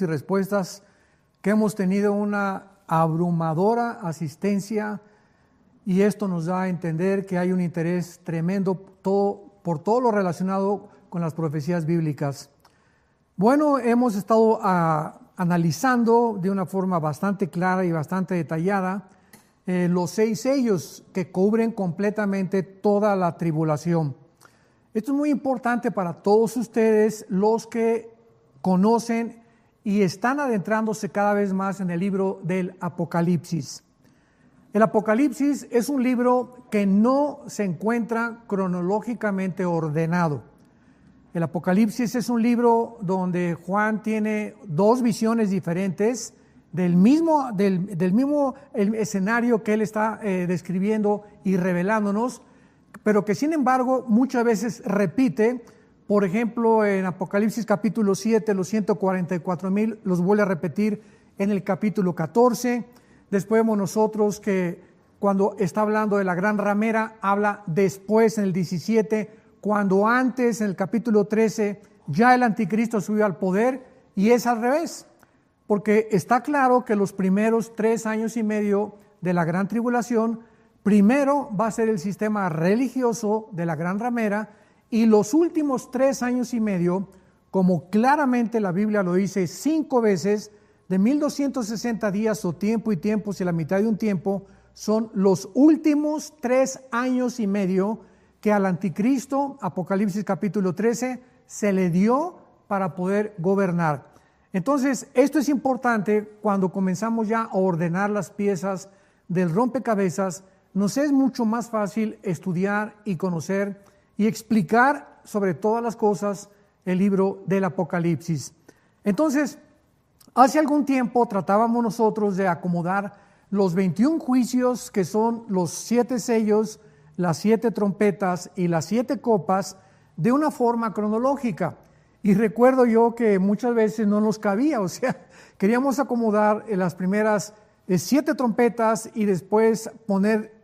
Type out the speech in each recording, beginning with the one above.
y respuestas, que hemos tenido una abrumadora asistencia, y esto nos da a entender que hay un interés tremendo por todo lo relacionado con las profecías bíblicas. Bueno, hemos estado analizando de una forma bastante clara y bastante detallada los 6 sellos que cubren completamente toda la tribulación. Esto es muy importante para todos ustedes, los que conocen y están adentrándose cada vez más en el libro del Apocalipsis. El Apocalipsis es un libro que no se encuentra cronológicamente ordenado. El Apocalipsis es un libro donde Juan tiene 2 visiones diferentes del mismo el escenario que él está describiendo y revelándonos, pero que sin embargo muchas veces repite. Por ejemplo, en Apocalipsis capítulo 7, los 144,000 los vuelve a repetir en el capítulo 14. Después vemos nosotros que cuando está hablando de la gran ramera, habla después en el 17, cuando antes en el capítulo 13 ya el anticristo subió al poder, y es al revés, porque está claro que los primeros 3 años y medio de la gran tribulación, primero va a ser el sistema religioso de la gran ramera, y los últimos 3 años y medio, como claramente la Biblia lo dice 5 veces, de 1260 días o tiempo y tiempos y la mitad de un tiempo, son los últimos 3 años y medio que al anticristo, Apocalipsis capítulo 13, se le dio para poder gobernar. Entonces, esto es importante cuando comenzamos ya a ordenar las piezas del rompecabezas. Nos es mucho más fácil estudiar y conocer y explicar sobre todas las cosas el libro del Apocalipsis. Entonces, hace algún tiempo tratábamos nosotros de acomodar los 21 juicios, que son los 7 sellos, las 7 trompetas y las 7 copas, de una forma cronológica. Y recuerdo yo que muchas veces no nos cabía, o sea, queríamos acomodar las primeras 7 trompetas y después poner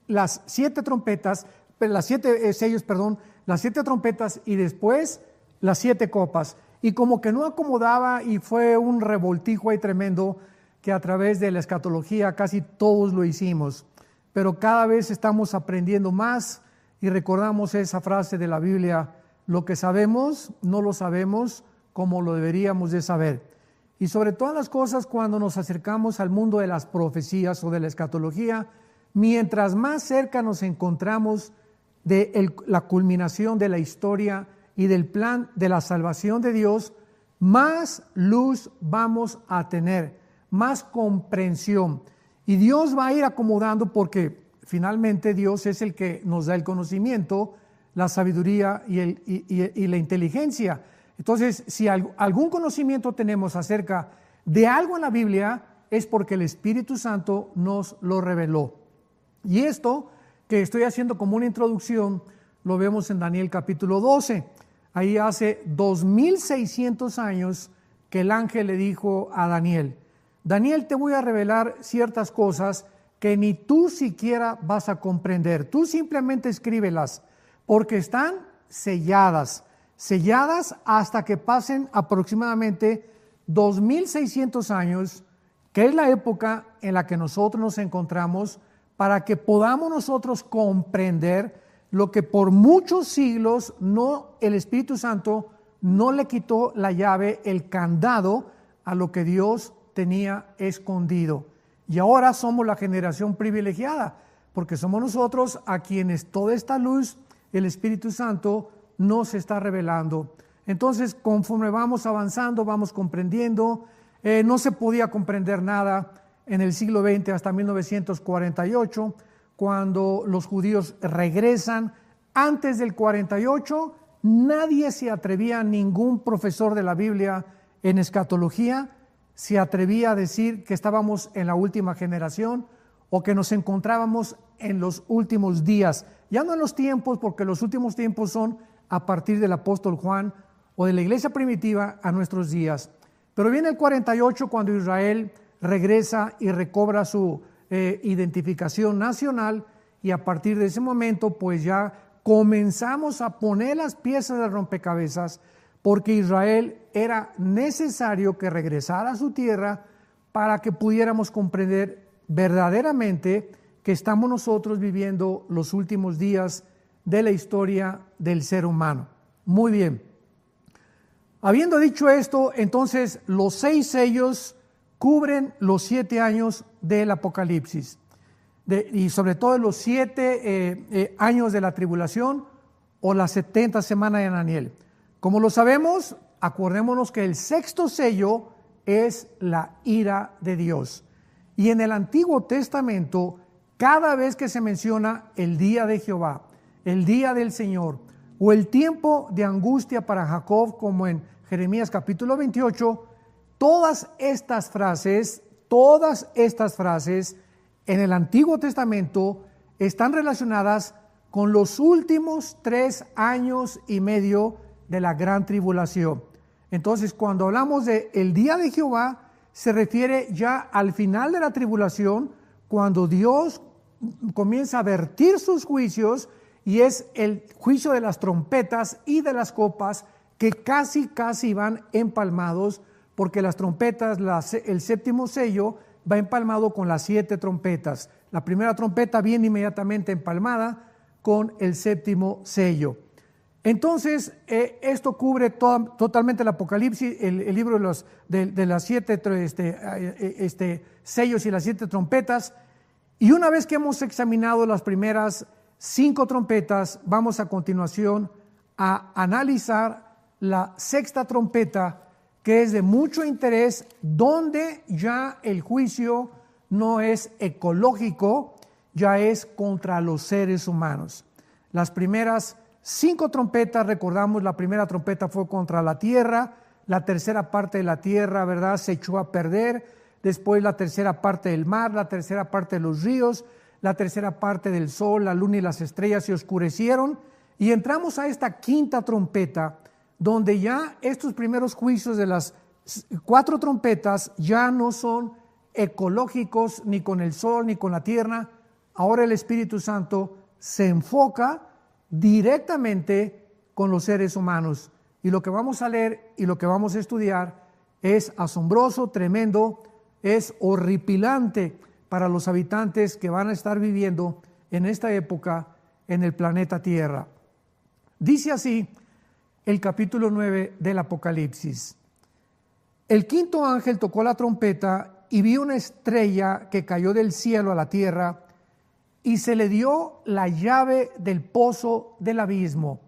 las 7 trompetas, las 7 sellos, perdón, las 7 trompetas y después las 7 copas. Y como que no acomodaba, y fue un revoltijo ahí tremendo, que a través de la escatología casi todos lo hicimos. Pero cada vez estamos aprendiendo más y recordamos esa frase de la Biblia: lo que sabemos no lo sabemos como lo deberíamos de saber. Y sobre todas las cosas, cuando nos acercamos al mundo de las profecías o de la escatología, mientras más cerca nos encontramos de la culminación de la historia y del plan de la salvación de Dios, más luz vamos a tener, más comprensión. Y Dios va a ir acomodando, porque finalmente Dios es el que nos da el conocimiento, la sabiduría y la inteligencia. Entonces, si algún conocimiento tenemos acerca de algo en la Biblia, es porque el Espíritu Santo nos lo reveló. Y esto que estoy haciendo como una introducción, lo vemos en Daniel capítulo 12. Ahí hace 2600 años que el ángel le dijo a Daniel: Daniel, te voy a revelar ciertas cosas que ni tú siquiera vas a comprender. Tú simplemente escríbelas, porque están selladas hasta que pasen aproximadamente 2600 años, que es la época en la que nosotros nos encontramos, para que podamos nosotros comprender lo que por muchos siglos el Espíritu Santo no le quitó la llave, el candado a lo que Dios tenía escondido. Y ahora somos la generación privilegiada, porque somos nosotros a quienes toda esta luz, el Espíritu Santo, nos está revelando. Entonces, conforme vamos avanzando, vamos comprendiendo. No se podía comprender nada en el siglo XX hasta 1948, cuando los judíos regresan. Antes del 48, nadie se atrevía, ningún profesor de la Biblia en escatología se atrevía a decir que estábamos en la última generación o que nos encontrábamos en los últimos días. Ya no en los tiempos, porque los últimos tiempos son a partir del apóstol Juan o de la iglesia primitiva a nuestros días. Pero viene el 48, cuando Israel regresa y recobra su identificación nacional, y a partir de ese momento pues ya comenzamos a poner las piezas del rompecabezas porque Israel era necesario que regresara a su tierra para que pudiéramos comprender verdaderamente que estamos nosotros viviendo los últimos días de la historia del ser humano. Muy bien. Habiendo dicho esto, entonces los 6 sellos cubren los 7 años del Apocalipsis, y sobre todo los 7 años de la tribulación o las 70 semanas de Daniel. Como lo sabemos, acordémonos que el 6º sello es la ira de Dios. Y en el Antiguo Testamento, cada vez que se menciona el día de Jehová, el día del Señor, o el tiempo de angustia para Jacob, como en Jeremías capítulo 28, todas estas frases en el Antiguo Testamento están relacionadas con los últimos 3 años y medio de la gran tribulación. Entonces, cuando hablamos de el día de Jehová, se refiere ya al final de la tribulación, cuando Dios comienza a vertir sus juicios, y es el juicio de las trompetas y de las copas, que casi van empalmados, porque las trompetas, el 7º sello va empalmado con las 7 trompetas. La primera trompeta viene inmediatamente empalmada con el 7º sello. Entonces, esto cubre totalmente el Apocalipsis, el libro de las 7 sellos y las 7 trompetas. Y una vez que hemos examinado las primeras 5 trompetas, vamos a continuación a analizar la 6ª trompeta, que es de mucho interés, donde ya el juicio no es ecológico, ya es contra los seres humanos. Las primeras 5 trompetas, recordamos, la primera trompeta fue contra la tierra, la tercera parte de la tierra, ¿verdad?, se echó a perder, después la tercera parte del mar, la tercera parte de los ríos, la tercera parte del sol, la luna y las estrellas se oscurecieron, y entramos a esta 5ª trompeta, donde ya estos primeros juicios de las 4 trompetas ya no son ecológicos ni con el sol ni con la tierra. Ahora el Espíritu Santo se enfoca directamente con los seres humanos, y lo que vamos a leer y lo que vamos a estudiar es asombroso, tremendo, es horripilante para los habitantes que van a estar viviendo en esta época en el planeta Tierra. Dice así el capítulo 9 del Apocalipsis: el 5º ángel tocó la trompeta y vi una estrella que cayó del cielo a la tierra, y se le dio la llave del pozo del abismo.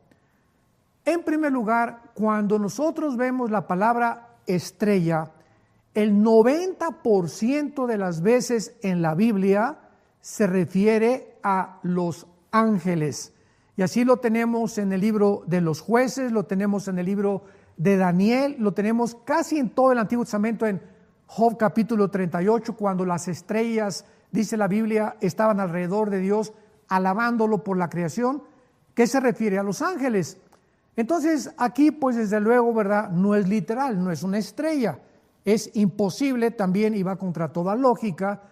En primer lugar, cuando nosotros vemos la palabra estrella, el 90% de las veces en la Biblia se refiere a los ángeles. Y así lo tenemos en el libro de los jueces, lo tenemos en el libro de Daniel, lo tenemos casi en todo el Antiguo Testamento, en Job capítulo 38, cuando las estrellas, dice la Biblia, estaban alrededor de Dios alabándolo por la creación, que se refiere a los ángeles. Entonces aquí pues desde luego, ¿verdad?, no es literal, no es una estrella. Es imposible también, y va contra toda lógica,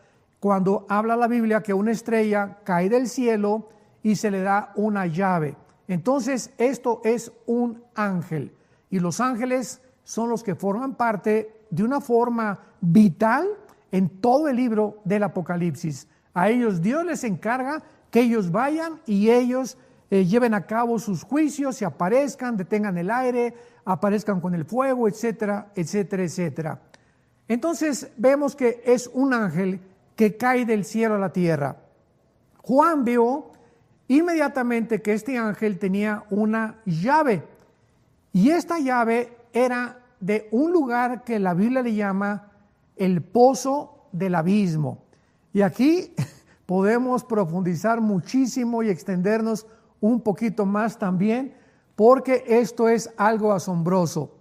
cuando habla la Biblia que una estrella cae del cielo y se le da una llave. Entonces esto es un ángel, y los ángeles son los que forman parte de una forma vital en todo el libro del Apocalipsis. A ellos Dios les encarga que ellos vayan y ellos lleven a cabo sus juicios, se aparezcan, detengan el aire, aparezcan con el fuego, etcétera, etcétera, etcétera. Entonces vemos que es un ángel que cae del cielo a la tierra. Juan vio inmediatamente que este ángel tenía una llave, y esta llave era de un lugar que la Biblia le llama el pozo del abismo. Y aquí podemos profundizar muchísimo y extendernos un poquito más también, porque esto es algo asombroso.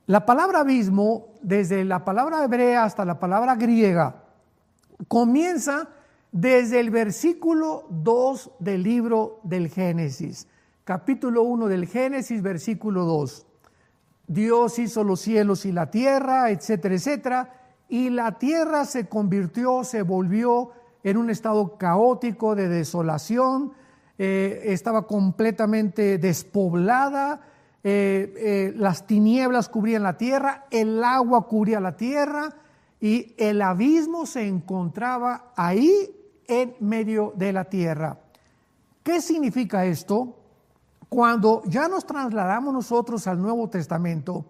La palabra abismo, desde la palabra hebrea hasta la palabra griega, comienza desde el versículo 2 del libro del Génesis, capítulo 1 del Génesis, versículo 2. Dios hizo los cielos y la tierra, etcétera, etcétera, y la tierra se volvió en un estado caótico de desolación, estaba completamente despoblada, las tinieblas cubrían la tierra, el agua cubría la tierra y el abismo se encontraba ahí en medio de la tierra. ¿Qué significa esto? Cuando ya nos trasladamos nosotros al Nuevo Testamento,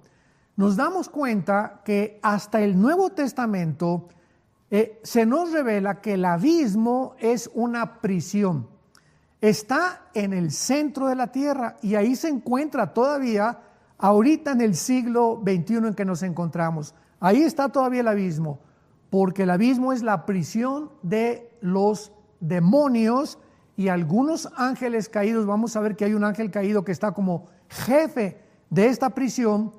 nos damos cuenta que hasta el Nuevo Testamento se nos revela que el abismo es una prisión. Está en el centro de la tierra y ahí se encuentra todavía, ahorita en el siglo XXI en que nos encontramos. Ahí está todavía el abismo, porque el abismo es la prisión de los demonios y algunos ángeles caídos. Vamos a ver que hay un ángel caído que está como jefe de esta prisión,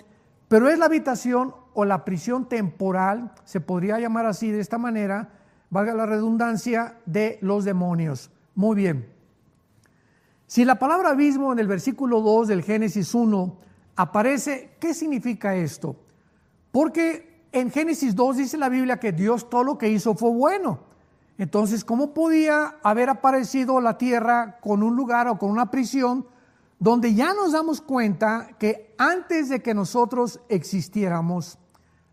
pero es la habitación o la prisión temporal, se podría llamar así de esta manera, valga la redundancia, de los demonios. Muy bien. Si la palabra abismo en el versículo 2 del Génesis 1 aparece, ¿qué significa esto? Porque en Génesis 2 dice la Biblia que Dios todo lo que hizo fue bueno. Entonces, ¿cómo podía haber aparecido la tierra con un lugar o con una prisión donde ya nos damos cuenta que antes de que nosotros existiéramos,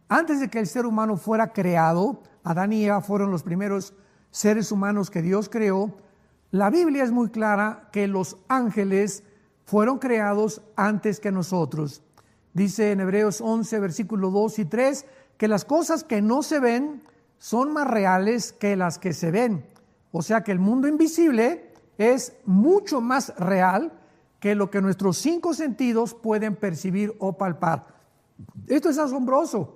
antes de que el ser humano fuera creado, Adán y Eva fueron los primeros seres humanos que Dios creó? La Biblia es muy clara que los ángeles fueron creados antes que nosotros. Dice en Hebreos 11, versículos 2 y 3, que las cosas que no se ven son más reales que las que se ven. O sea que el mundo invisible es mucho más real que lo que nuestros 5 sentidos pueden percibir o palpar. Esto es asombroso,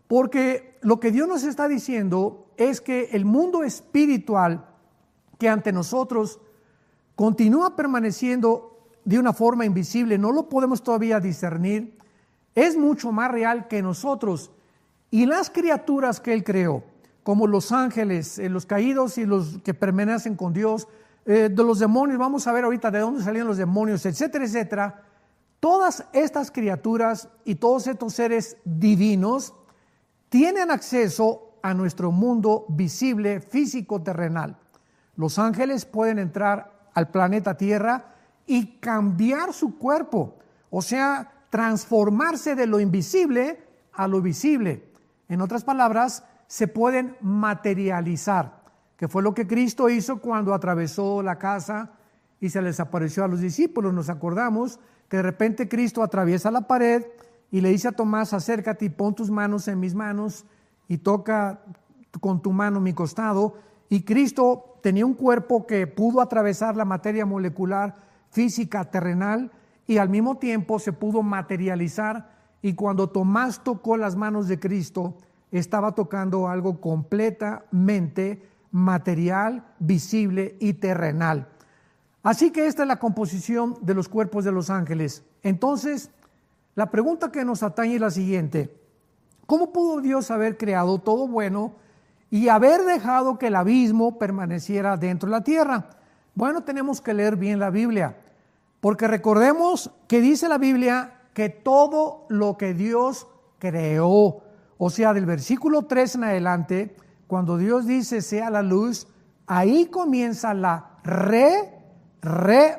porque lo que Dios nos está diciendo es que el mundo espiritual que ante nosotros continúa permaneciendo de una forma invisible, no lo podemos todavía discernir, es mucho más real que nosotros. Y las criaturas que Él creó, como los ángeles, los caídos y los que permanecen con Dios, de los demonios, vamos a ver ahorita de dónde salían los demonios, etcétera, etcétera. Todas estas criaturas y todos estos seres divinos tienen acceso a nuestro mundo visible, físico, terrenal. Los ángeles pueden entrar al planeta Tierra y cambiar su cuerpo, o sea, transformarse de lo invisible a lo visible. En otras palabras, se pueden materializar, que fue lo que Cristo hizo cuando atravesó la casa y se les apareció a los discípulos. Nos acordamos que de repente Cristo atraviesa la pared y le dice a Tomás: acércate y pon tus manos en mis manos y toca con tu mano mi costado. Y Cristo tenía un cuerpo que pudo atravesar la materia molecular, física, terrenal, y al mismo tiempo se pudo materializar. Y cuando Tomás tocó las manos de Cristo, estaba tocando algo completamente material, visible y terrenal. Así que esta es la composición de los cuerpos de los ángeles. Entonces, la pregunta que nos atañe es la siguiente: ¿cómo pudo Dios haber creado todo bueno y haber dejado que el abismo permaneciera dentro de la tierra? Bueno, tenemos que leer bien la Biblia, porque recordemos que dice la Biblia que todo lo que Dios creó, o sea, del versículo 3 en adelante, cuando Dios dice sea la luz, ahí comienza la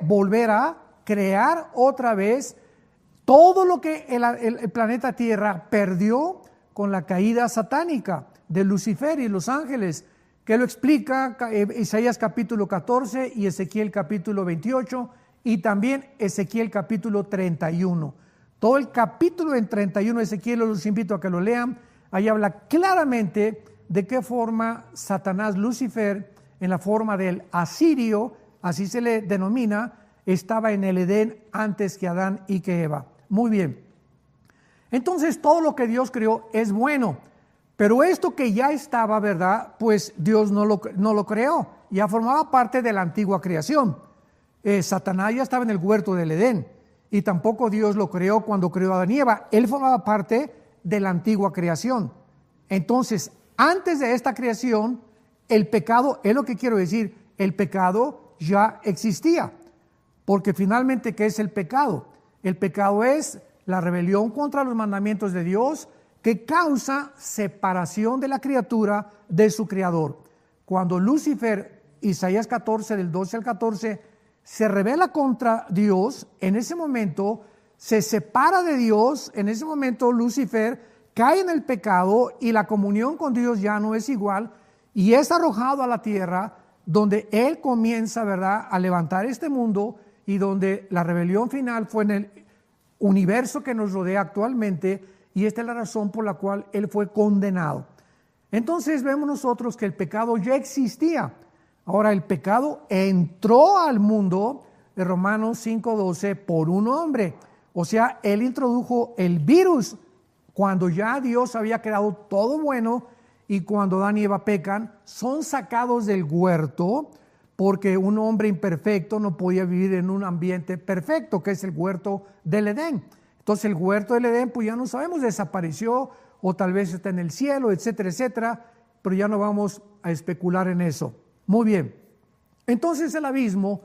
volver a crear otra vez todo lo que el planeta Tierra perdió con la caída satánica de Lucifer y los ángeles, que lo explica Isaías capítulo 14 y Ezequiel capítulo 28 y también Ezequiel capítulo 31. Todo el capítulo en 31 de Ezequiel, los invito a que lo lean. Ahí habla claramente de qué forma Satanás, Lucifer, en la forma del asirio, así se le denomina, estaba en el Edén antes que Adán y que Eva. Muy bien. Entonces todo lo que Dios creó es bueno, pero esto que ya estaba, ¿verdad? Pues Dios no lo creó, ya formaba parte de la antigua creación. Satanás ya estaba en el huerto del Edén y tampoco Dios lo creó cuando creó a Adán y Eva. Él formaba parte de la antigua creación. Entonces, antes de esta creación, el pecado, es lo que quiero decir, el pecado ya existía. Porque finalmente, ¿qué es el pecado? El pecado es la rebelión contra los mandamientos de Dios que causa separación de la criatura de su creador. Cuando Lucifer, Isaías 14, del 12 al 14, se rebela contra Dios, en ese momento se separa de Dios. En ese momento Lucifer cae en el pecado y la comunión con Dios ya no es igual, y es arrojado a la tierra, donde él comienza, ¿verdad?, a levantar este mundo, y donde la rebelión final fue en el universo que nos rodea actualmente, y esta es la razón por la cual él fue condenado. Entonces vemos nosotros que el pecado ya existía. Ahora el pecado entró al mundo, de Romanos 5:12, por un hombre. O sea, él introdujo el virus cuando ya Dios había creado todo bueno, y cuando Adán y Eva pecan, son sacados del huerto, porque un hombre imperfecto no podía vivir en un ambiente perfecto, que es el huerto del Edén. Entonces el huerto del Edén, pues ya no sabemos, desapareció, o tal vez está en el cielo, etcétera, etcétera, pero ya no vamos a especular en eso. Muy bien. Entonces el abismo,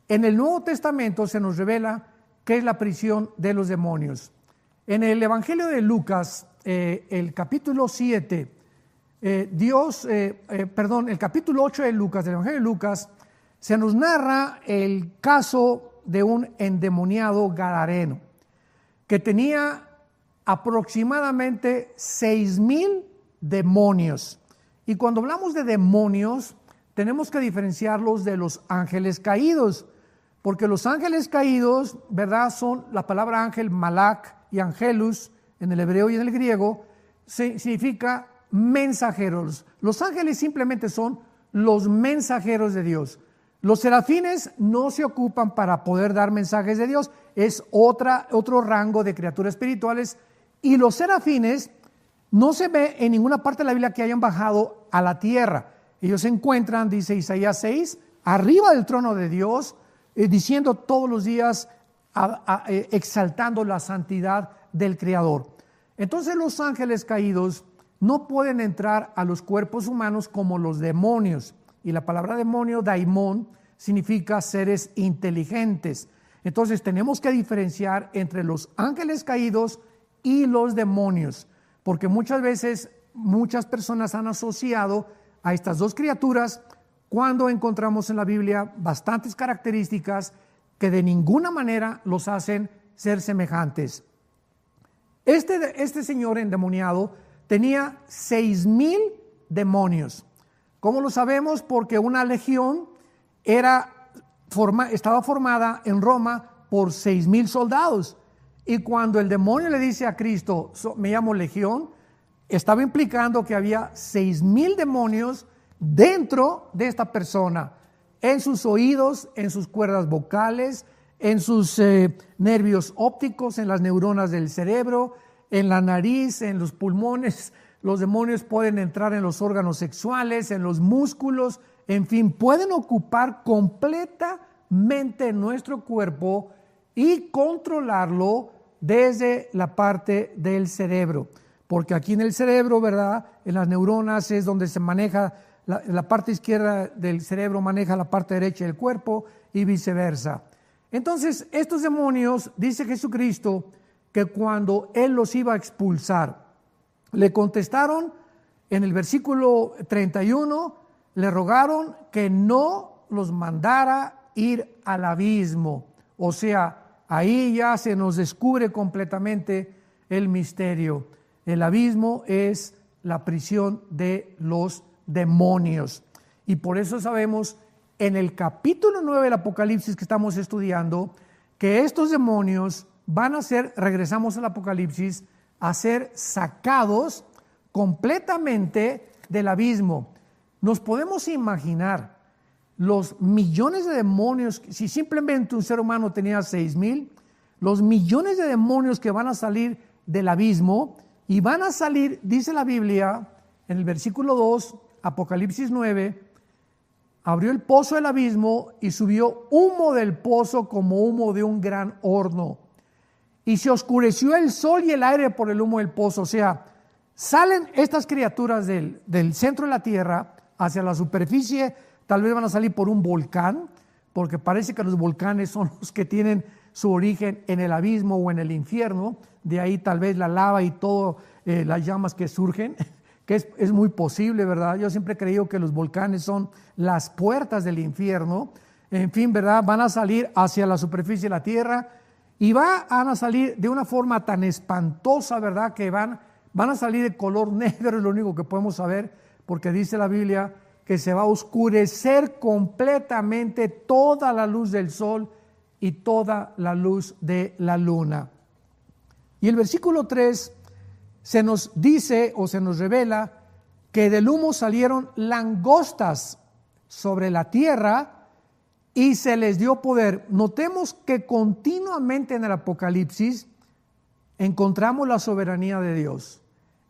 en el Nuevo Testamento se nos revela que es la prisión de los demonios. En el Evangelio de Lucas, el capítulo 7, el capítulo 8 de Lucas, del Evangelio de Lucas, se nos narra el caso de un endemoniado gadareno que tenía aproximadamente 6,000 demonios. Y cuando hablamos de demonios, tenemos que diferenciarlos de los ángeles caídos, porque los ángeles caídos, ¿verdad?, son la palabra ángel, malak, y angelus, en el hebreo y en el griego, significa mensajeros. Los ángeles simplemente son los mensajeros de Dios. Los serafines no se ocupan para poder dar mensajes de Dios, es otro rango de criaturas espirituales, y los serafines no se ve en ninguna parte de la Biblia que hayan bajado a la tierra. Ellos se encuentran, dice Isaías 6, arriba del trono de Dios, diciendo todos los días, exaltando la santidad del Creador. Entonces los ángeles caídos no pueden entrar a los cuerpos humanos como los demonios. Y la palabra demonio, daimón, significa seres inteligentes. Entonces tenemos que diferenciar entre los ángeles caídos y los demonios, porque muchas veces muchas personas han asociado a estas dos criaturas, cuando encontramos en la Biblia bastantes características que de ninguna manera los hacen ser semejantes. Este señor endemoniado tenía 6,000 demonios. ¿Cómo lo sabemos? Porque una legión estaba formada en Roma por 6,000 soldados. Y cuando el demonio le dice a Cristo, me llamo legión, estaba implicando que había 6,000 demonios dentro de esta persona, en sus oídos, en sus cuerdas vocales, en sus nervios ópticos, en las neuronas del cerebro, en la nariz, en los pulmones. Los demonios pueden entrar en los órganos sexuales, en los músculos, en fin, pueden ocupar completamente nuestro cuerpo y controlarlo desde la parte del cerebro. Porque aquí en el cerebro, ¿verdad?, en las neuronas es donde se maneja, la parte izquierda del cerebro maneja la parte derecha del cuerpo y viceversa. Entonces, estos demonios, dice Jesucristo, que cuando Él los iba a expulsar, le contestaron en el versículo 31, le rogaron que no los mandara ir al abismo. O sea, ahí ya se nos descubre completamente el misterio. El abismo es la prisión de los demonios. Y por eso sabemos en el capítulo 9 del Apocalipsis que estamos estudiando, que estos demonios van a ser, regresamos al Apocalipsis, a ser sacados completamente del abismo. Nos podemos imaginar los millones de demonios, si simplemente un ser humano tenía 6,000, los millones de demonios que van a salir del abismo, y van a salir, dice la Biblia, en el versículo 2, Apocalipsis 9, abrió el pozo del abismo y subió humo del pozo como humo de un gran horno. Y se oscureció el sol y el aire por el humo del pozo. O sea, salen estas criaturas del centro de la tierra hacia la superficie. Tal vez van a salir por un volcán, porque parece que los volcanes son los que tienen su origen en el abismo o en el infierno. De ahí tal vez la lava y todo, las llamas que surgen, que es muy posible, ¿verdad? Yo siempre he creído que los volcanes son las puertas del infierno. En fin, ¿verdad? Van a salir hacia la superficie de la tierra Y van a salir de una forma tan espantosa, ¿verdad? Que van a salir de color negro, es lo único que podemos saber, porque dice la Biblia que se va a oscurecer completamente toda la luz del sol y toda la luz de la luna. Y el versículo 3 se nos dice o se nos revela que del humo salieron langostas sobre la tierra y se les dio poder. Notemos que continuamente en el Apocalipsis encontramos la soberanía de Dios.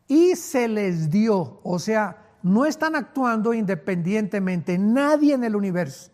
Y se les dio, o sea, no están actuando independientemente, nadie en el universo.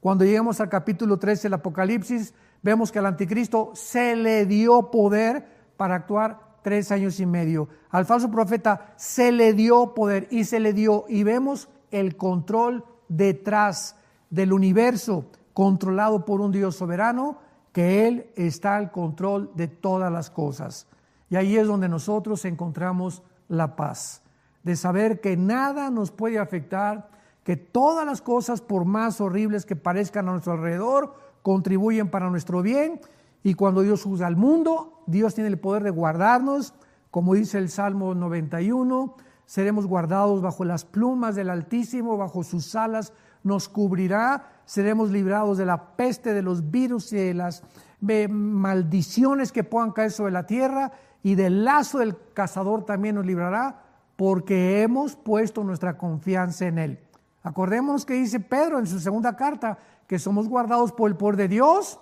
Cuando lleguemos al capítulo 13 del Apocalipsis, vemos que al anticristo se le dio poder para actuar 3 años y medio. Al falso profeta se le dio poder y se le dio, y vemos el control detrás del universo, controlado por un Dios soberano, que Él está al control de todas las cosas. Y ahí es donde nosotros encontramos la paz, de saber que nada nos puede afectar, que todas las cosas, por más horribles que parezcan a nuestro alrededor, contribuyen para nuestro bien. Y cuando Dios juzga al mundo, Dios tiene el poder de guardarnos, como dice el Salmo 91, seremos guardados bajo las plumas del Altísimo, bajo sus alas nos cubrirá, seremos librados de la peste, de los virus y de las maldiciones que puedan caer sobre la tierra, y del lazo del cazador también nos librará, porque hemos puesto nuestra confianza en Él. Acordémonos que dice Pedro en su segunda carta, que somos guardados por el poder de Dios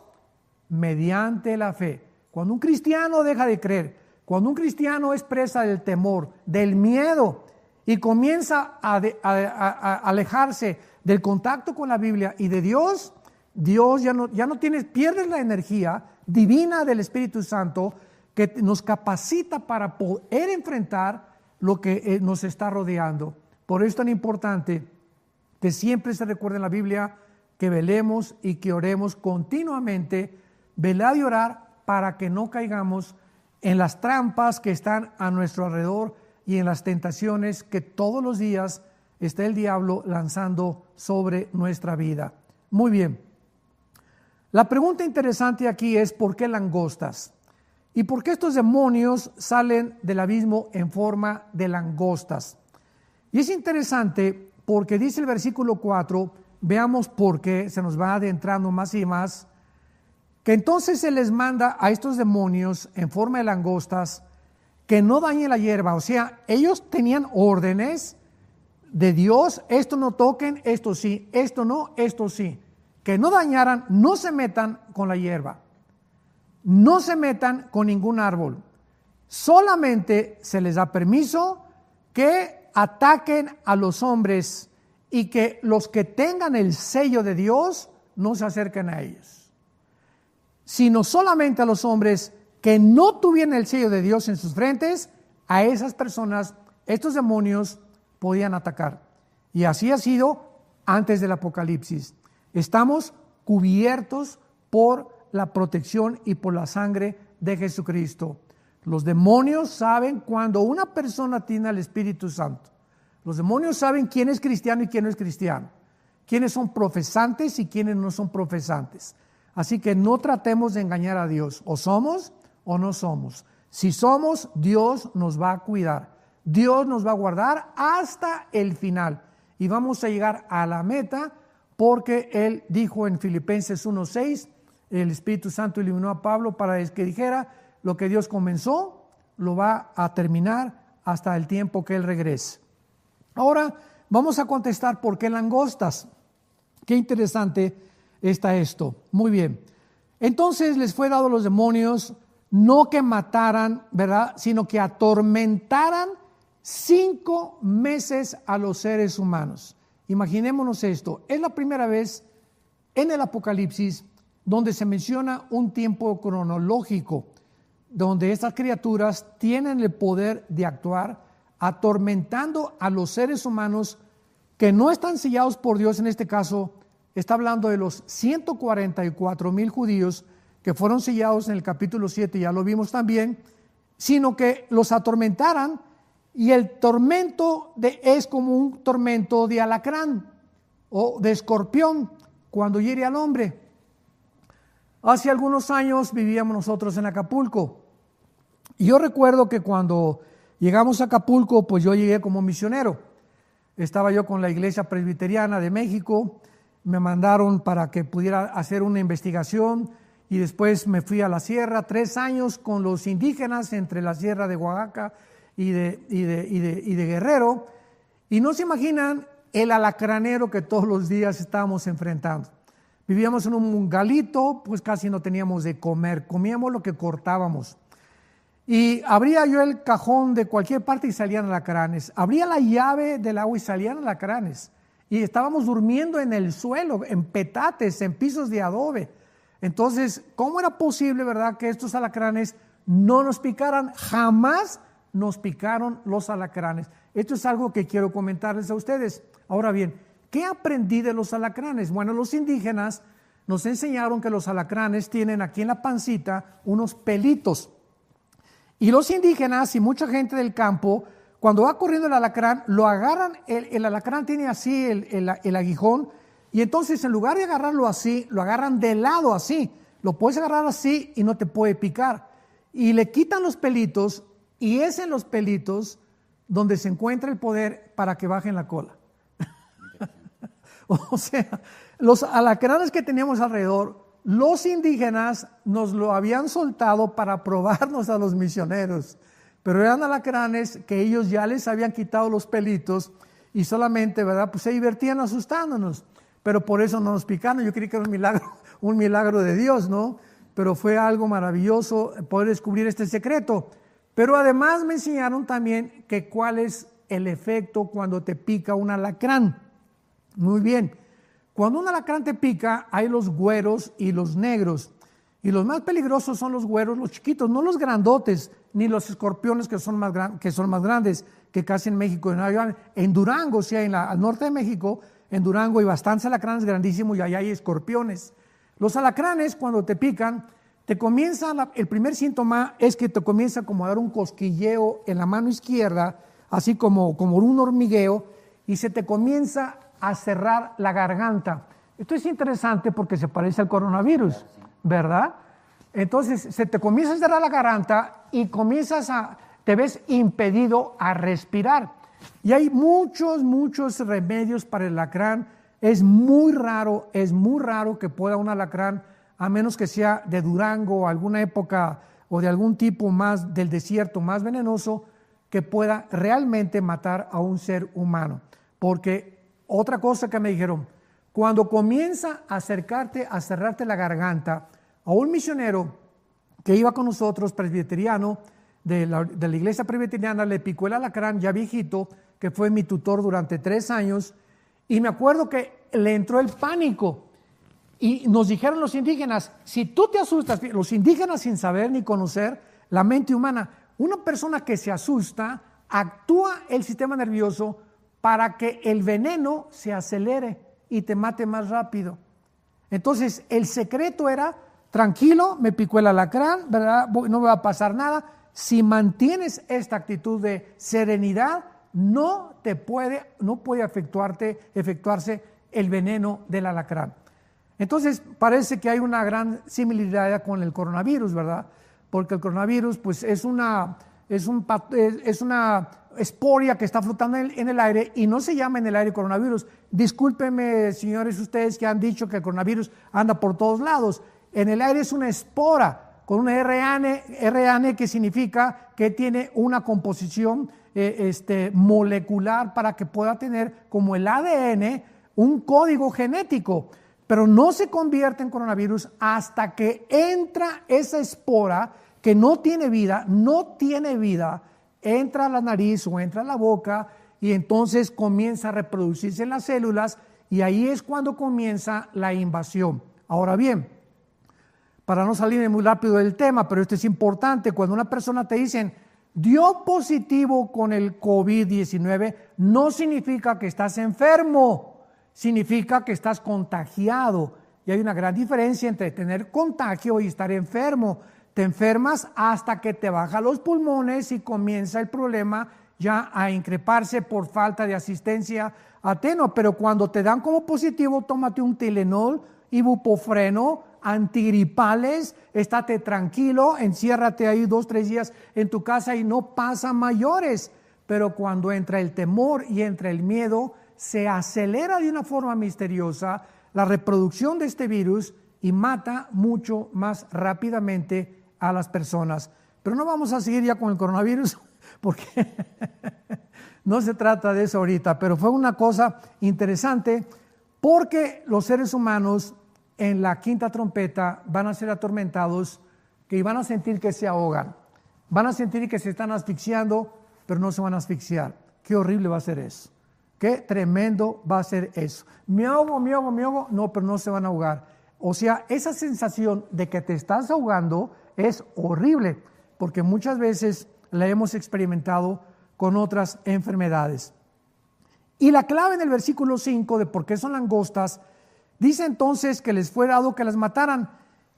mediante la fe. Cuando un cristiano deja de creer, cuando un cristiano es presa del temor, del miedo, y comienza a alejarse del contacto con la Biblia y de Dios, Dios ya no tiene, pierdes la energía divina del Espíritu Santo que nos capacita para poder enfrentar lo que nos está rodeando. Por eso es tan importante que siempre se recuerde en la Biblia que velemos y que oremos continuamente, velar y orar para que no caigamos en las trampas que están a nuestro alrededor y en las tentaciones que todos los días está el diablo lanzando sobre nuestra vida. Muy bien. La pregunta interesante aquí es ¿por qué langostas? ¿Y por qué estos demonios salen del abismo en forma de langostas? Y es interesante porque dice el versículo 4, veamos por qué, se nos va adentrando más y más, que entonces se les manda a estos demonios en forma de langostas que no dañen la hierba. O sea, ellos tenían órdenes de Dios, esto no toquen, esto sí, esto no, esto sí. Que no dañaran, no se metan con la hierba, no se metan con ningún árbol. Solamente se les da permiso que ataquen a los hombres y que los que tengan el sello de Dios no se acerquen a ellos, sino solamente a los hombres que no tuvieran el sello de Dios en sus frentes. A esas personas, estos demonios podían atacar. Y así ha sido antes del Apocalipsis. Estamos cubiertos por la protección y por la sangre de Jesucristo. Los demonios saben cuando una persona tiene al Espíritu Santo. Los demonios saben quién es cristiano y quién no es cristiano, quiénes son profesantes y quiénes no son profesantes. Así que no tratemos de engañar a Dios, o somos o no somos. Si somos, Dios nos va a cuidar, Dios nos va a guardar hasta el final y vamos a llegar a la meta, porque Él dijo en Filipenses 1:6, el Espíritu Santo iluminó a Pablo para que dijera: lo que Dios comenzó lo va a terminar hasta el tiempo que Él regrese. Ahora vamos a contestar por qué langostas. Qué interesante está esto. Muy bien. Entonces les fue dado a los demonios no que mataran, ¿verdad?, sino que atormentaran 5 meses a los seres humanos. Imaginémonos esto. Es la primera vez en el Apocalipsis donde se menciona un tiempo cronológico, donde estas criaturas tienen el poder de actuar atormentando a los seres humanos que no están sellados por Dios. En este caso está hablando de los 144,000 judíos que fueron sellados en el capítulo 7, ya lo vimos también, sino que los atormentaran. Y el tormento es como un tormento de alacrán o de escorpión cuando hiere al hombre. Hace algunos años vivíamos nosotros en Acapulco. Y yo recuerdo que cuando llegamos a Acapulco, pues yo llegué como misionero. Estaba yo con la Iglesia Presbiteriana de México, me mandaron para que pudiera hacer una investigación y después me fui a la sierra, 3 años con los indígenas entre la sierra de Oaxaca y de Guerrero. Y no se imaginan el alacranero que todos los días estábamos enfrentando. Vivíamos en un galito, pues casi no teníamos de comer, comíamos lo que cortábamos. Y abría yo el cajón de cualquier parte y salían alacranes. Abría la llave del agua y salían alacranes. Y estábamos durmiendo en el suelo, en petates, en pisos de adobe. Entonces, ¿cómo era posible, verdad, que estos alacranes no nos picaran? Jamás nos picaron los alacranes. Esto es algo que quiero comentarles a ustedes. Ahora bien, ¿qué aprendí de los alacranes? Bueno, los indígenas nos enseñaron que los alacranes tienen aquí en la pancita unos pelitos. Y los indígenas y mucha gente del campo, cuando va corriendo el alacrán, lo agarran, el alacrán tiene así el aguijón, y entonces en lugar de agarrarlo así, lo agarran de lado así. Lo puedes agarrar así y no te puede picar. Y le quitan los pelitos, y es en los pelitos donde se encuentra el poder para que bajen la cola. O sea, los alacranes que teníamos alrededor, los indígenas nos lo habían soltado para probarnos a los misioneros, pero eran alacranes que ellos ya les habían quitado los pelitos y solamente, ¿verdad? Pues se divertían asustándonos, pero por eso no nos picaron. Yo creí que era un milagro de Dios, ¿no? Pero fue algo maravilloso poder descubrir este secreto. Pero además me enseñaron también que cuál es el efecto cuando te pica un alacrán. Muy bien. Cuando un alacrán te pica, hay los güeros y los negros. Y los más peligrosos son los güeros, los chiquitos, no los grandotes, ni los escorpiones que son más grandes, que casi en México. En Durango, sí, al norte de México, en Durango hay bastantes alacranes grandísimos y allá hay escorpiones. Los alacranes, cuando te pican, el primer síntoma es que te comienza como a dar un cosquilleo en la mano izquierda, así como un hormigueo, y se te comienza a cerrar la garganta. Esto es interesante porque se parece al coronavirus, ¿verdad? Entonces se te comienza a cerrar la garganta y te ves impedido a respirar. Y hay muchos remedios para el alacrán. Es muy raro que pueda un alacrán, a menos que sea de Durango o alguna época o de algún tipo más del desierto más venenoso, que pueda realmente matar a un ser humano. Porque otra cosa que me dijeron, cuando comienza a acercarte, a cerrarte la garganta, a un misionero que iba con nosotros, presbiteriano, de la iglesia presbiteriana, le picó el alacrán, ya viejito, que fue mi tutor durante 3 años, y me acuerdo que le entró el pánico, y nos dijeron los indígenas, si tú te asustas, los indígenas sin saber ni conocer la mente humana, una persona que se asusta, actúa el sistema nervioso para que el veneno se acelere y te mate más rápido. Entonces, el secreto era, tranquilo, me picó el alacrán, ¿verdad? No me va a pasar nada. Si mantienes esta actitud de serenidad, no puede efectuarse el veneno del alacrán. Entonces, parece que hay una gran similaridad con el coronavirus, ¿verdad? Porque el coronavirus, pues, es una esporia que está flotando en el aire y no se llama en el aire coronavirus. Discúlpenme, señores, ustedes que han dicho que el coronavirus anda por todos lados. En el aire es una espora con una RNA que significa que tiene una composición molecular para que pueda tener como el ADN un código genético, pero no se convierte en coronavirus hasta que entra esa espora que no tiene vida, entra a la nariz o entra a la boca y entonces comienza a reproducirse en las células y ahí es cuando comienza la invasión. Ahora bien, para no salirme muy rápido del tema, pero esto es importante, cuando una persona te dicen dio positivo con el COVID-19, no significa que estás enfermo, significa que estás contagiado. Y hay una gran diferencia entre tener contagio y estar enfermo. Te enfermas hasta que te bajan los pulmones y comienza el problema ya a increparse por falta de asistencia a Pero cuando te dan como positivo, tómate un Tylenol, ibuprofeno, antigripales, estate tranquilo, enciérrate ahí 2, 3 días en tu casa y no pasa mayores. Pero cuando entra el temor y entra el miedo, se acelera de una forma misteriosa la reproducción de este virus y mata mucho más rápidamente a las personas. Pero no vamos a seguir ya con el coronavirus porque no se trata de eso ahorita, pero fue una cosa interesante porque los seres humanos en la quinta trompeta van a ser atormentados, que van a sentir que se ahogan, van a sentir que se están asfixiando, pero no se van a asfixiar. Qué horrible va a ser eso. Qué tremendo va a ser eso. Me ahogo, no, pero no se van a ahogar. O sea, esa sensación de que te estás ahogando es horrible, porque muchas veces la hemos experimentado con otras enfermedades. Y la clave en el versículo 5 de por qué son langostas, dice entonces que les fue dado que las mataran.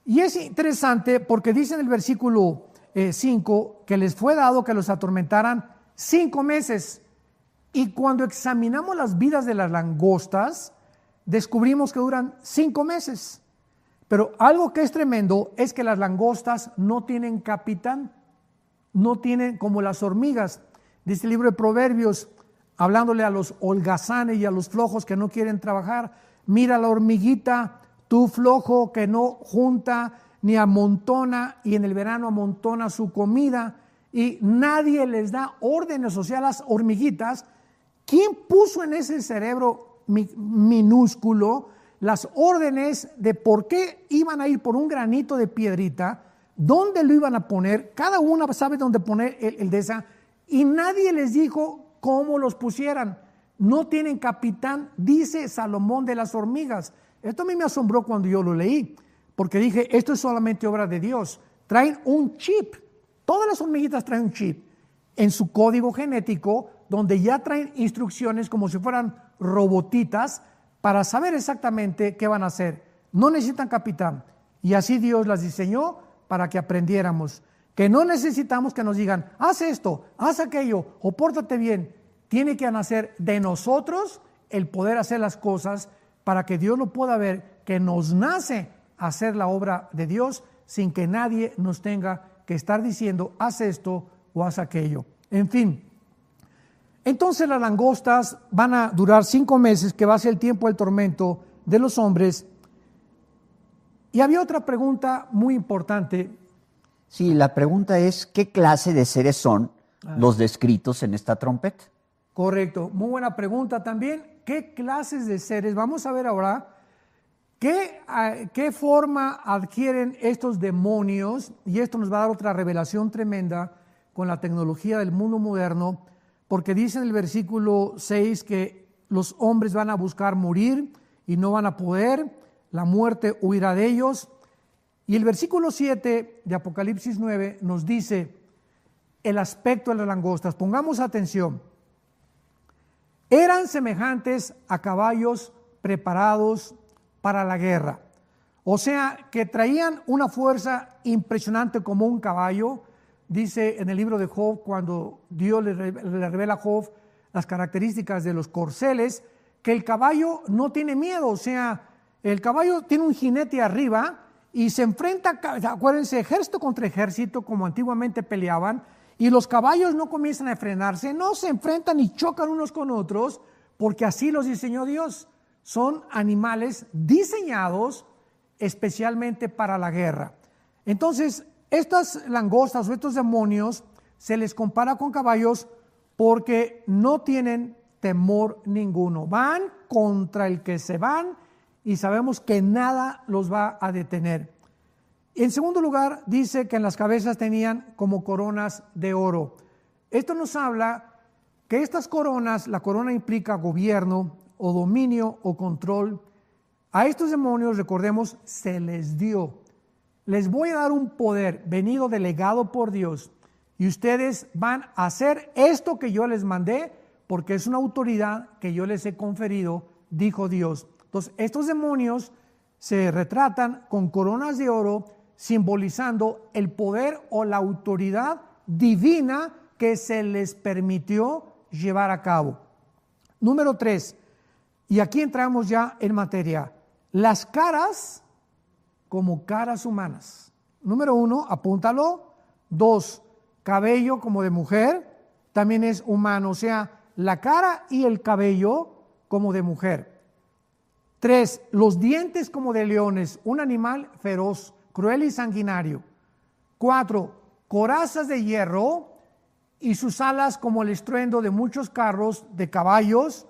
Y es interesante porque dice en el versículo 5 que les fue dado que los atormentaran 5 meses. Y cuando examinamos las vidas de las langostas, descubrimos que duran 5 meses. Pero algo que es tremendo es que las langostas no tienen capitán, no tienen como las hormigas. Dice el libro de Proverbios, hablándole a los holgazanes y a los flojos que no quieren trabajar: mira la hormiguita, tú flojo que no junta ni amontona, y en el verano amontona su comida, y nadie les da órdenes. O sea, las hormiguitas, ¿quién puso en ese cerebro minúsculo las órdenes de por qué iban a ir por un granito de piedrita, dónde lo iban a poner? Cada una sabe dónde poner el de esa, y nadie les dijo cómo los pusieran. No tienen capitán, dice Salomón de las hormigas. Esto a mí me asombró cuando yo lo leí, porque dije, esto es solamente obra de Dios. Traen un chip, todas las hormiguitas traen un chip en su código genético, donde ya traen instrucciones como si fueran robotitas para saber exactamente qué van a hacer. No necesitan capitán, y así Dios las diseñó para que aprendiéramos, que no necesitamos que nos digan, haz esto, haz aquello, o pórtate bien. Tiene que nacer de nosotros el poder hacer las cosas para que Dios lo pueda ver, que nos nace hacer la obra de Dios sin que nadie nos tenga que estar diciendo, haz esto o haz aquello. En fin, entonces las langostas van a durar 5 meses, que va a ser el tiempo del tormento de los hombres. Y había otra pregunta muy importante. Sí, la pregunta es, ¿qué clase de seres son los descritos en esta trompeta? Correcto, muy buena pregunta también. ¿Qué clases de seres? Vamos a ver ahora qué forma adquieren estos demonios, y esto nos va a dar otra revelación tremenda con la tecnología del mundo moderno, porque dice en el versículo 6 que los hombres van a buscar morir y no van a poder, la muerte huirá de ellos. Y el versículo 7 de Apocalipsis 9 nos dice el aspecto de las langostas. Pongamos atención. Eran semejantes a caballos preparados para la guerra. O sea, que traían una fuerza impresionante como un caballo. Dice en el libro de Job, cuando Dios le revela a Job las características de los corceles, que el caballo no tiene miedo. O sea, el caballo tiene un jinete arriba y se enfrenta, acuérdense, ejército contra ejército, como antiguamente peleaban, y los caballos no comienzan a frenarse, no se enfrentan y chocan unos con otros, porque así los diseñó Dios. Son animales diseñados especialmente para la guerra. Entonces, estas langostas o estos demonios se les compara con caballos porque no tienen temor ninguno. Van contra el que se van y sabemos que nada los va a detener. En segundo lugar, dice que en las cabezas tenían como coronas de oro. Esto nos habla que estas coronas, la corona implica gobierno o dominio o control. A estos demonios, recordemos, se les dio. Les voy a dar un poder venido delegado por Dios y ustedes van a hacer esto que yo les mandé porque es una autoridad que yo les he conferido, dijo Dios. Entonces, estos demonios se retratan con coronas de oro, simbolizando el poder o la autoridad divina que se les permitió llevar a cabo. Número 3, y aquí entramos ya en materia. Las caras como caras humanas. Número 1, apúntalo. 2, cabello como de mujer, también es humano, o sea, la cara y el cabello como de mujer. 3, los dientes como de leones, un animal feroz, cruel y sanguinario. 4, corazas de hierro y sus alas como el estruendo de muchos carros de caballos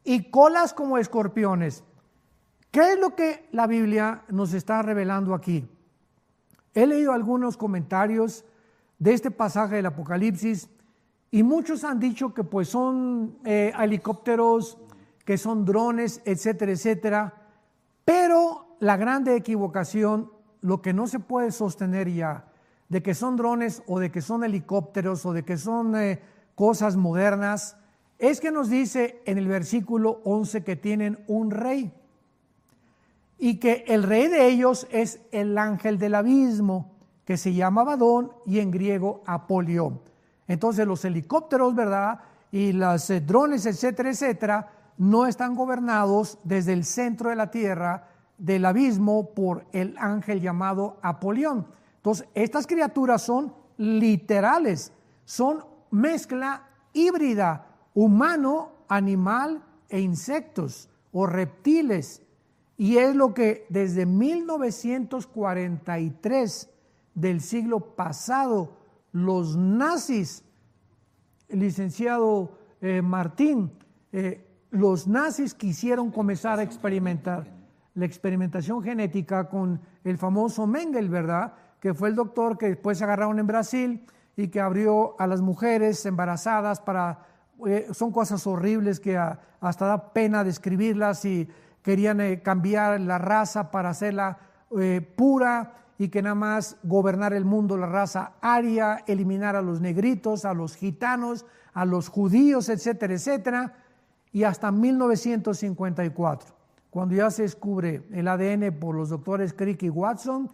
y colas como escorpiones. ¿Qué es lo que la Biblia nos está revelando aquí? He leído algunos comentarios de este pasaje del Apocalipsis y muchos han dicho que pues son helicópteros, que son drones, etcétera, etcétera. Pero la grande equivocación, lo que no se puede sostener ya, de que son drones o de que son helicópteros o de que son cosas modernas, es que nos dice en el versículo 11 que tienen un rey y que el rey de ellos es el ángel del abismo, que se llama Abadón y en griego Apolión. Entonces los helicópteros, ¿verdad? Y los drones, etcétera, etcétera, no están gobernados desde el centro de la tierra del abismo por el ángel llamado Apolión. Entonces estas criaturas son literales, son mezcla híbrida, humano, animal e insectos o reptiles. Y es lo que desde 1943 del siglo pasado, los nazis, el licenciado Martín, los nazis quisieron comenzar a experimentar la experimentación genética con el famoso Mengele, ¿verdad? Que fue el doctor que después agarraron en Brasil y que abrió a las mujeres embarazadas para, son cosas horribles que hasta da pena describirlas, y querían cambiar la raza para hacerla pura y que nada más gobernar el mundo la raza aria, eliminar a los negritos, a los gitanos, a los judíos, etcétera, etcétera. Y hasta 1954, cuando ya se descubre el ADN por los doctores Crick y Watson,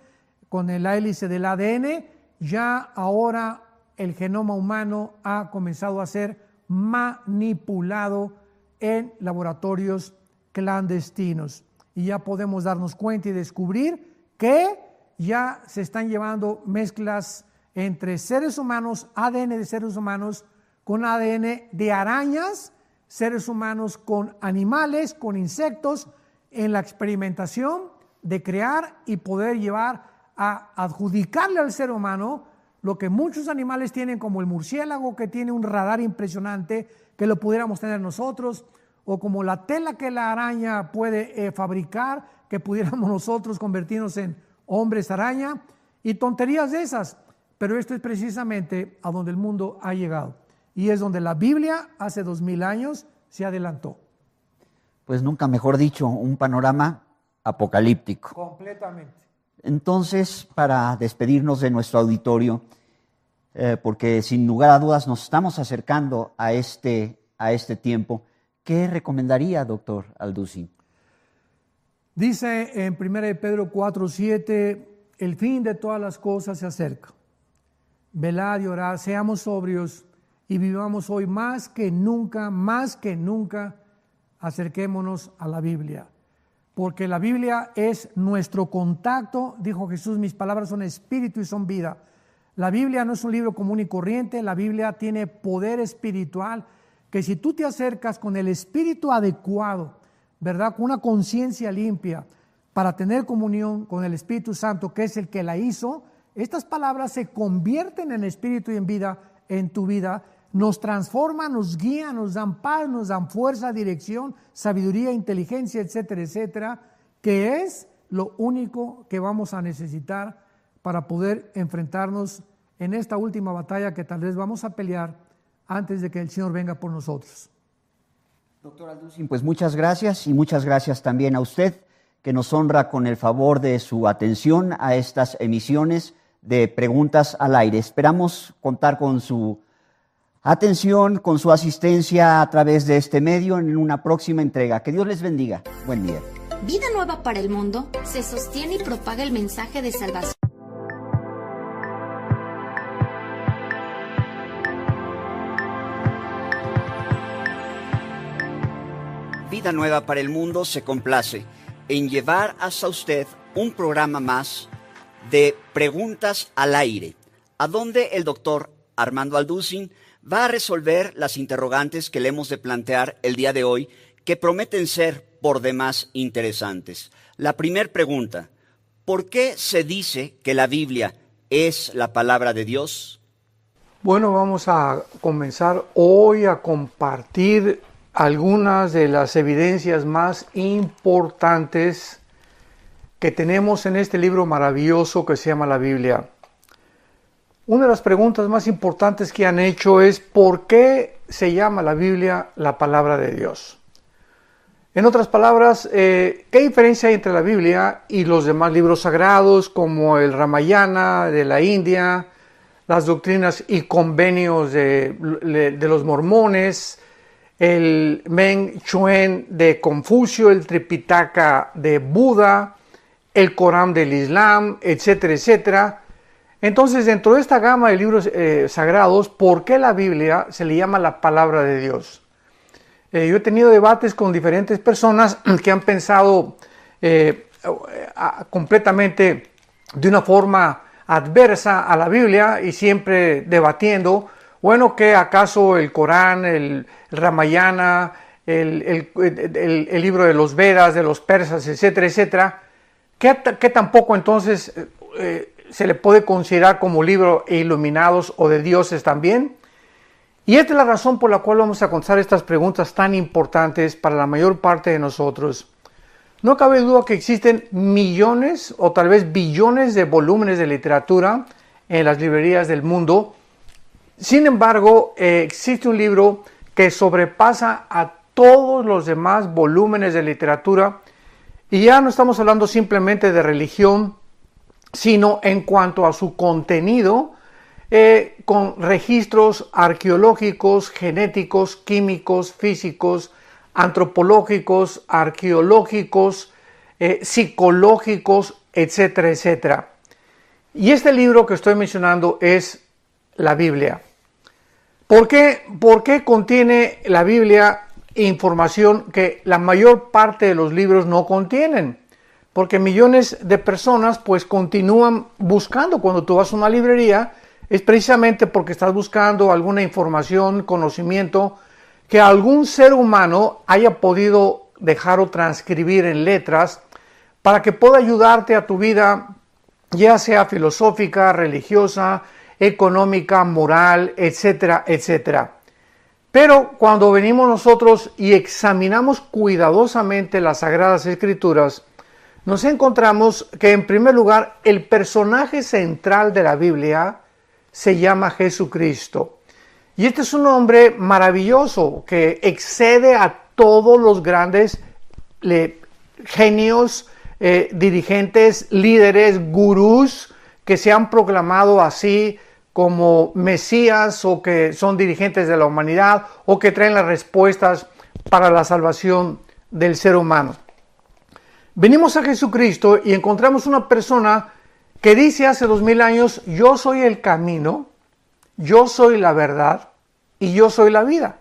con el hélice del ADN, ya ahora el genoma humano ha comenzado a ser manipulado en laboratorios clandestinos. Y ya podemos darnos cuenta y descubrir que ya se están llevando mezclas entre seres humanos, ADN de seres humanos con ADN de arañas, seres humanos con animales, con insectos, en la experimentación de crear y poder llevar a adjudicarle al ser humano lo que muchos animales tienen, como el murciélago, que tiene un radar impresionante, que lo pudiéramos tener nosotros, o como la tela que la araña puede fabricar, que pudiéramos nosotros convertirnos en hombres araña, y tonterías de esas. Pero esto es precisamente a donde el mundo ha llegado, y es donde la Biblia hace 2000 años se adelantó. Pues nunca mejor dicho, un panorama apocalíptico. Completamente. Entonces, para despedirnos de nuestro auditorio, porque sin lugar a dudas nos estamos acercando a este tiempo, ¿qué recomendaría, doctor Alducin? Dice en 1 Pedro 4:7, el fin de todas las cosas se acerca. Velad y orad, seamos sobrios y vivamos hoy más que nunca, acerquémonos a la Biblia. Porque la Biblia es nuestro contacto, dijo Jesús, mis palabras son espíritu y son vida. La Biblia no es un libro común y corriente, la Biblia tiene poder espiritual, que si tú te acercas con el espíritu adecuado, ¿verdad? Con una conciencia limpia, para tener comunión con el Espíritu Santo, que es el que la hizo, estas palabras se convierten en espíritu y en vida en tu vida, nos transforman, nos guían, nos dan paz, nos dan fuerza, dirección, sabiduría, inteligencia, etcétera, etcétera, que es lo único que vamos a necesitar para poder enfrentarnos en esta última batalla que tal vez vamos a pelear antes de que el Señor venga por nosotros. Doctor Alducin, pues muchas gracias, y muchas gracias también a usted, que nos honra con el favor de su atención a estas emisiones de Preguntas al Aire. Esperamos contar con su atención, con su asistencia a través de este medio en una próxima entrega. Que Dios les bendiga. Buen día. Vida Nueva para el Mundo se sostiene y propaga el mensaje de salvación. Vida Nueva para el Mundo se complace en llevar hasta usted un programa más de Preguntas al Aire, a donde el doctor Armando Alducin va a resolver las interrogantes que le hemos de plantear el día de hoy, que prometen ser por demás interesantes. La primera pregunta: ¿por qué se dice que la Biblia es la palabra de Dios? Bueno, vamos a comenzar hoy a compartir algunas de las evidencias más importantes que tenemos en este libro maravilloso que se llama la Biblia. Una de las preguntas más importantes que han hecho es ¿por qué se llama la Biblia la palabra de Dios? En otras palabras, ¿qué diferencia hay entre la Biblia y los demás libros sagrados como el Ramayana de la India, las doctrinas y convenios de los mormones, el Men Chuen de Confucio, el Tripitaka de Buda, el Corán del Islam, etcétera, etcétera? Entonces, dentro de esta gama de libros sagrados, ¿por qué la Biblia se le llama la palabra de Dios? Yo he tenido debates con diferentes personas que han pensado completamente de una forma adversa a la Biblia y siempre debatiendo, bueno, que acaso el Corán, el Ramayana, el libro de los Vedas, de los persas, etcétera, etcétera, que tampoco entonces se le puede considerar como libro de iluminados o de dioses también. Y esta es la razón por la cual vamos a contestar estas preguntas tan importantes para la mayor parte de nosotros. No cabe duda que existen millones o tal vez billones de volúmenes de literatura en las librerías del mundo. Sin embargo, existe un libro que sobrepasa a todos los demás volúmenes de literatura, y ya no estamos hablando simplemente de religión, sino en cuanto a su contenido, con registros arqueológicos, genéticos, químicos, físicos, antropológicos, arqueológicos, psicológicos, etcétera, etcétera. Y este libro que estoy mencionando es la Biblia. ¿Por qué contiene la Biblia información que la mayor parte de los libros no contienen? Porque millones de personas pues continúan buscando. Cuando tú vas a una librería, es precisamente porque estás buscando alguna información, conocimiento que algún ser humano haya podido dejar o transcribir en letras para que pueda ayudarte a tu vida, ya sea filosófica, religiosa, económica, moral, etcétera, etcétera. Pero cuando venimos nosotros y examinamos cuidadosamente las Sagradas Escrituras, nos encontramos que en primer lugar el personaje central de la Biblia se llama Jesucristo. Y este es un hombre maravilloso que excede a todos los grandes genios, dirigentes, líderes, gurús que se han proclamado así como Mesías o que son dirigentes de la humanidad o que traen las respuestas para la salvación del ser humano. Venimos a Jesucristo y encontramos una persona que dice hace 2000 años: yo soy el camino, yo soy la verdad y yo soy la vida.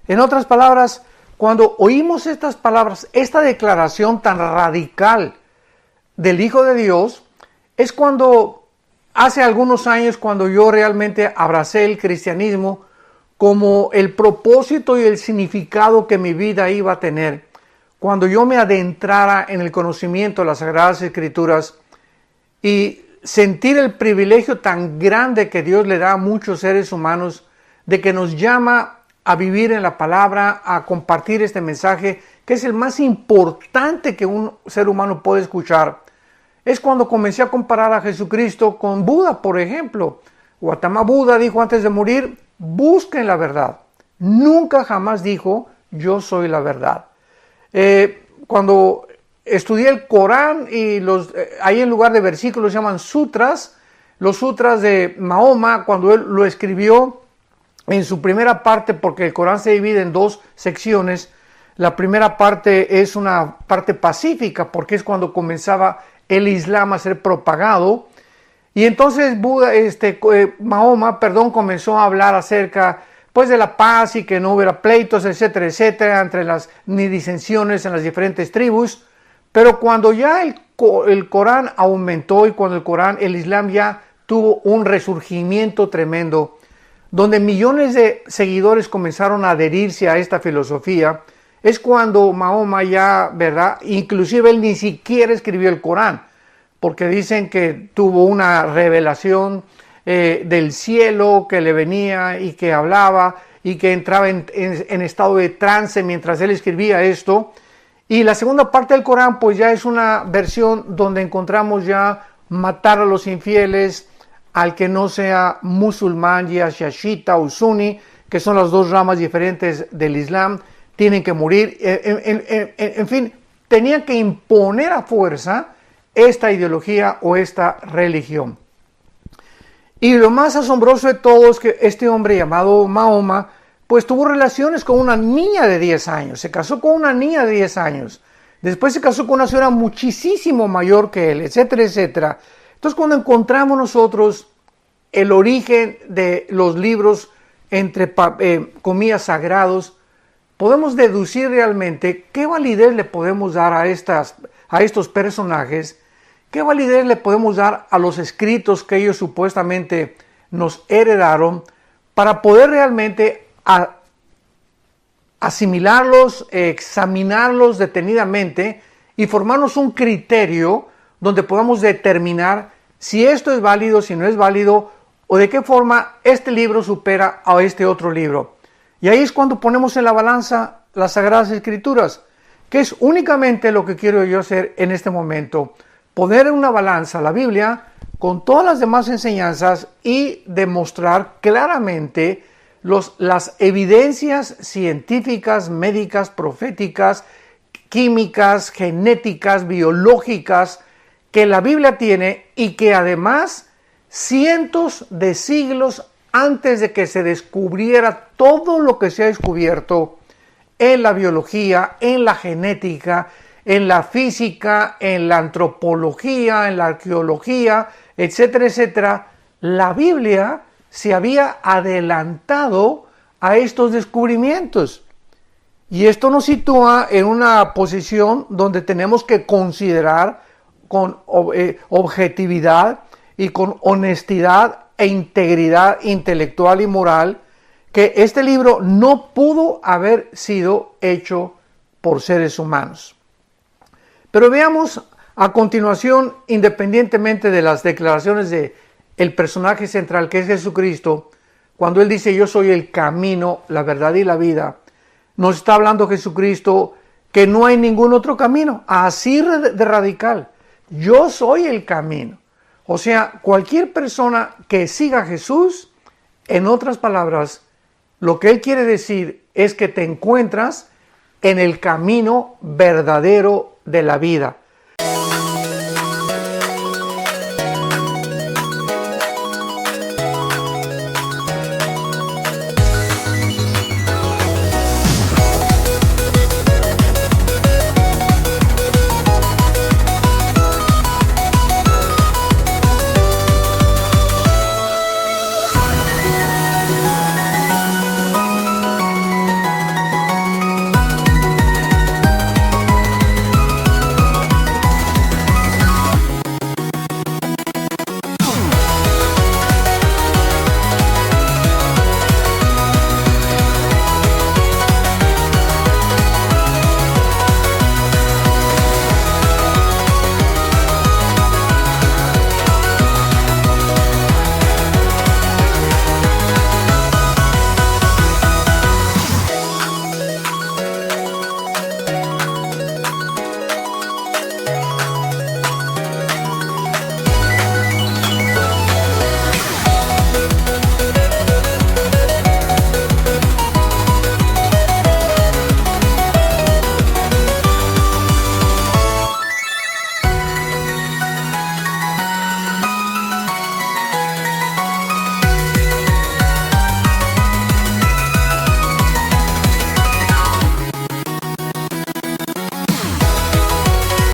En otras palabras, cuando oímos estas palabras, esta declaración tan radical del Hijo de Dios, es cuando hace algunos años, cuando yo realmente abracé el cristianismo como el propósito y el significado que mi vida iba a tener, cuando yo me adentrara en el conocimiento de las Sagradas Escrituras y sentir el privilegio tan grande que Dios le da a muchos seres humanos de que nos llama a vivir en la palabra, a compartir este mensaje, que es el más importante que un ser humano puede escuchar. Es cuando comencé a comparar a Jesucristo con Buda, por ejemplo. Gautama Buda dijo antes de morir: busquen la verdad. Nunca jamás dijo: yo soy la verdad. Cuando estudié el Corán y ahí en lugar de versículos se llaman sutras, los sutras de Mahoma, cuando él lo escribió en su primera parte, porque el Corán se divide en dos secciones. La primera parte es una parte pacífica, porque es cuando comenzaba el Islam a ser propagado. Y entonces Mahoma comenzó a hablar acerca pues de la paz y que no hubiera pleitos, etcétera, etcétera, entre ni disensiones en las diferentes tribus. Pero cuando ya el Corán aumentó y cuando el Islam ya tuvo un resurgimiento tremendo, donde millones de seguidores comenzaron a adherirse a esta filosofía, es cuando Mahoma ya, ¿verdad? Inclusive él ni siquiera escribió el Corán, porque dicen que tuvo una revelación del cielo que le venía y que hablaba y que entraba en estado de trance mientras él escribía esto. Y la segunda parte del Corán pues ya es una versión donde encontramos ya matar a los infieles, al que no sea musulmán, ya sea shiita o suní, que son las dos ramas diferentes del Islam, tienen que morir. En fin, tenían que imponer a fuerza esta ideología o esta religión. Y lo más asombroso de todo es que este hombre llamado Mahoma pues tuvo relaciones con una niña de 10 años, se casó con una niña de 10 años, después se casó con una señora muchísimo mayor que él, etcétera, etcétera. Entonces cuando encontramos nosotros el origen de los libros entre comillas sagrados, podemos deducir realmente qué validez le podemos dar a estos personajes, qué validez le podemos dar a los escritos que ellos supuestamente nos heredaron para poder realmente asimilarlos, examinarlos detenidamente y formarnos un criterio donde podamos determinar si esto es válido, si no es válido, o de qué forma este libro supera a este otro libro. Y ahí es cuando ponemos en la balanza las Sagradas Escrituras, que es únicamente lo que quiero yo hacer en este momento, poner en una balanza la Biblia con todas las demás enseñanzas y demostrar claramente las evidencias científicas, médicas, proféticas, químicas, genéticas, biológicas que la Biblia tiene y que además cientos de siglos antes de que se descubriera todo lo que se ha descubierto en la biología, en la genética, en la física, en la antropología, en la arqueología, etcétera, etcétera, la Biblia se había adelantado a estos descubrimientos. Y esto nos sitúa en una posición donde tenemos que considerar con objetividad y con honestidad e integridad intelectual y moral que este libro no pudo haber sido hecho por seres humanos. Pero veamos a continuación, independientemente de las declaraciones de el personaje central que es Jesucristo, cuando él dice yo soy el camino, la verdad y la vida, nos está hablando Jesucristo que no hay ningún otro camino, así de radical. Yo soy el camino. O sea, cualquier persona que siga a Jesús, en otras palabras, lo que él quiere decir es que te encuentras en el camino verdadero de la vida.